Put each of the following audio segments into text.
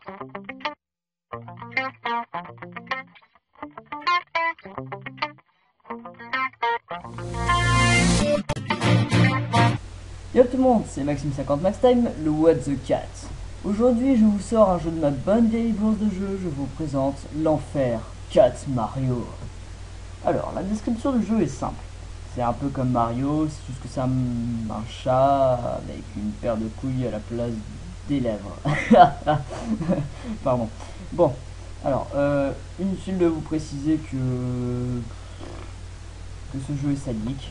Yo tout le monde, c'est Maxime50 MaxTime, le What the Cat. Aujourd'hui, je vous sors un jeu de ma bonne vieille bourse de jeu, je vous présente l'enfer Cat Mario. Alors, la description du jeu est simple. C'est un peu comme Mario, c'est juste que c'est un chat avec une paire de couilles à la place des lèvres. Pardon. Bon, alors, inutile de vous préciser que ce jeu est sadique.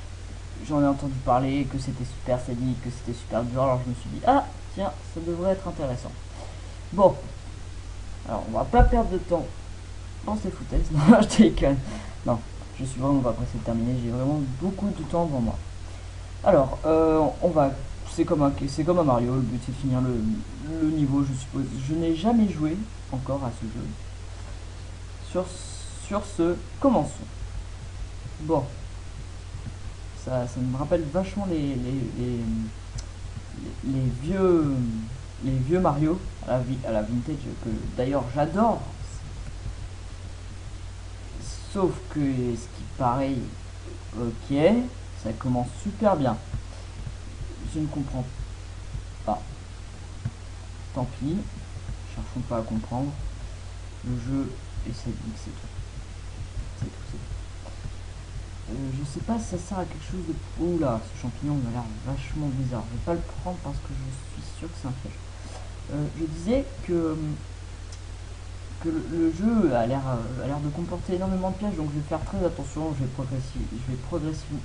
J'en ai entendu parler, que c'était super sadique, que c'était super dur, alors je me suis dit, ah, tiens, ça devrait être intéressant. Bon, alors on va pas perdre de temps dans ces foutaises, non, je déconne. Non, je suis vraiment pas pressé de terminer, j'ai vraiment beaucoup de temps devant moi. Alors, c'est comme un Mario, le but c'est de finir le niveau, je suppose. Je n'ai jamais joué encore à ce jeu. Sur ce, commençons. Bon. Ça me rappelle vachement les vieux Mario à la vintage, que d'ailleurs j'adore. Sauf que ce qui paraît, ok, ça commence super bien. Je ne comprends pas. Tant pis, cherchons pas à comprendre. Le jeu est sadique, c'est tout. C'est tout, c'est tout. Je sais pas si ça sert à quelque chose de... Oula, ce champignon il a l'air vachement bizarre. Je vais pas le prendre parce que je suis sûr que c'est un piège. Je disais que le jeu a l'air de comporter énormément de pièges, donc je vais faire très attention, je vais progressivement...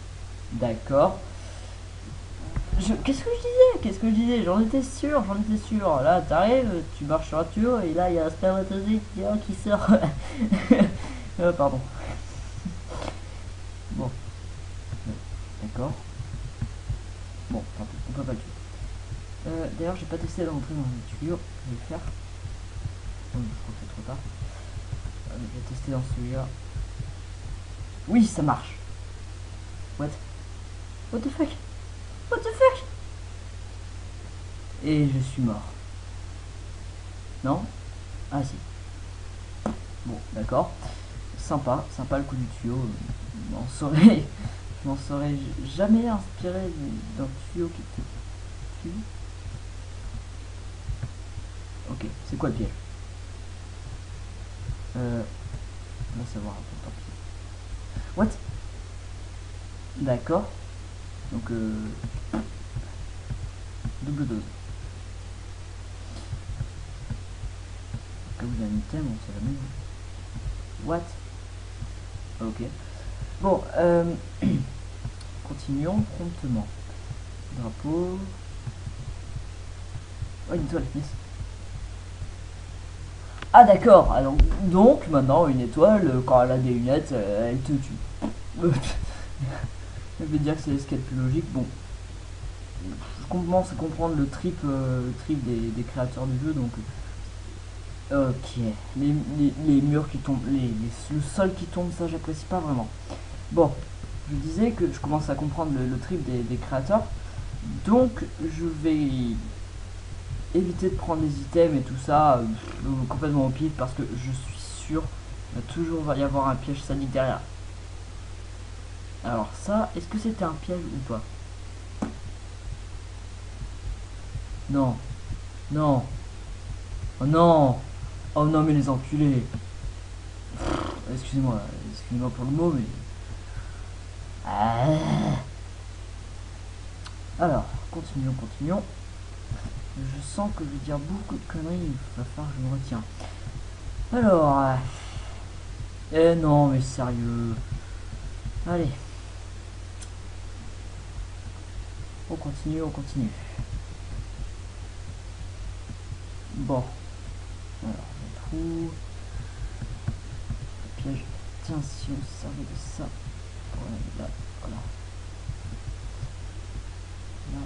D'accord. Qu'est-ce que je disais? J'en étais sûr. Là, t'arrives, tu marches sur un tuyau, et là, il y a un spermatozoïde qui sort. Pardon. Bon. D'accord. Bon, tant pis, on peut pas le tuer. D'ailleurs, j'ai pas testé d'entrer dans le tuyau. Je vais le faire. Je crois que c'est trop tard. Je vais tester dans celui-là. Oui, ça marche. What the fuck? What the fuck? Et je suis mort. Non? Ah si. Bon, d'accord. Sympa le coup du tuyau. Je m'en serais jamais inspiré d'un tuyau qui te tue. Ok, c'est quoi le piège? On va savoir un peu, tant pis. What? D'accord. Donc, double dose. Quand vous avez un item, on sait jamais. What? Ok. Bon, continuons promptement. Drapeau. Oh, une étoile, yes. Ah d'accord, alors, donc maintenant une étoile, quand elle a des lunettes, elle te tue. Je vais dire que c'est ce qui est le plus logique. Bon, je commence à comprendre le trip des créateurs du jeu, donc... Ok, les murs qui tombent, le sol qui tombe, ça j'apprécie pas vraiment. Bon, je disais que je commence à comprendre le trip des créateurs, donc je vais éviter de prendre les items et tout ça complètement au pif, parce que je suis sûr qu'il va toujours y avoir un piège sadique derrière. Alors ça, est-ce que c'était un piège ou pas? Non, non, oh non, oh non mais les enculés. Excusez-moi pour le mot, mais... Alors, continuons. Je sens que je vais dire beaucoup de conneries, il va falloir que je me retiens. Alors... Eh non, mais sérieux. Allez. On continue. Bon. Alors, le trou. Le piège. Tiens, si on se servait de ça. Pour aller là. Voilà. Là.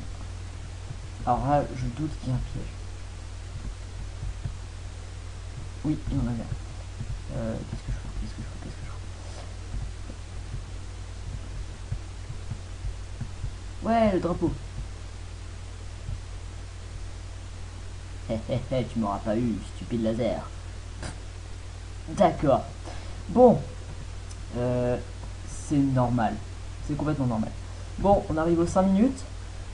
Alors là, je doute qu'il y ait un piège. Oui, il y en avait un. Qu'est-ce que je fais? Ouais, le drapeau. Tu m'auras pas eu, stupide laser. D'accord. Bon, c'est normal. C'est complètement normal. Bon, on arrive aux 5 minutes.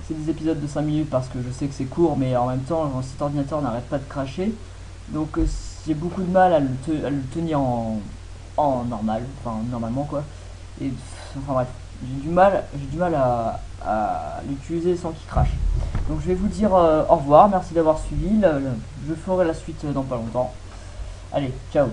C'est des épisodes de 5 minutes parce que je sais que c'est court, mais en même temps, cet ordinateur n'arrête pas de cracher. Donc j'ai beaucoup de mal à le tenir en normal, enfin normalement quoi. Et enfin bref, j'ai du mal à l'utiliser sans qu'il crache. Donc je vais vous dire au revoir, merci d'avoir suivi. Je ferai la suite dans pas longtemps. Allez, ciao.